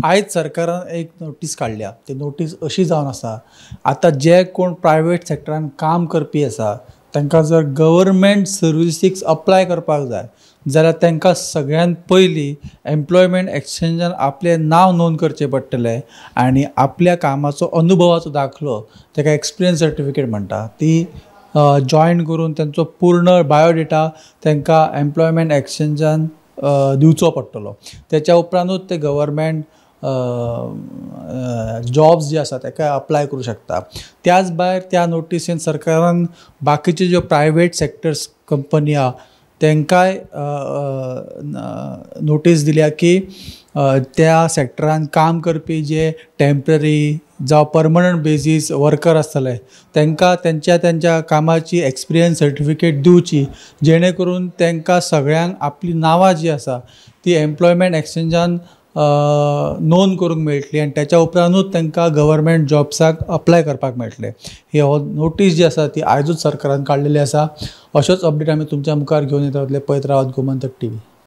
आयज सरकारान एक नोटीस काडल्या. ती नोटीस अशी जावन आसा, आतां जे कोण प्रायवेट सॅक्टरान काम करपी आसा तांकां जर गव्हर्मेंट सर्विसीक अप्लाय करपाक जाय जाल्यार तांकां सगळ्यान पयलीं एम्प्लॉयमेंट एक्सचेंजान आपलें नांव नोंद करचें पडटलें आनी आपल्या कामाचो अनुभवाचो दाखलो, ताका एक्सपिरियन्स सर्टिफिकेट म्हणटा, ती जॉयन करून तांचो पूर्ण बायोडेटा तांकां एम्प्लॉयमेंट एक्सचेंजान दिवचो पडटलो. त्याच्या उपरांतूच ते गव्हर्मेंट जॉब्स जे आसा ताका अप्लाय करूं शकता. त्याच भायर त्या नोटिसीन सरकारान बाकीचे ज्यो प्रायवेट सॅक्टर्स कंपनी आहा तांकांय नोटीस दिल्या की त्या सॅक्टरान काम करपी जे टेम्पररी जावं परमनंट बेजीस वर्कर आसतले तांकां त्यांच्या कामाची एक्सपिरियन्स सर्टिफिकेट दिवची, जेणे करून तांकां सगळ्यांक आपली नांवां जी आसा ती एम्प्लॉयमेंट एक्सचेंजान नोंद करूंक मेळटली आनी त्याच्या उपरांतूच तांकां गव्हर्मेंट जॉब्साक अप्लाय करपाक मेळटलें. ही नोटीस जी आसा ती आयजूच सरकारान काडलेली आसा. अश्योच अपडेट आमी तुमच्या मुखार घेवन येता. पळयत रावात गोमंतक TV.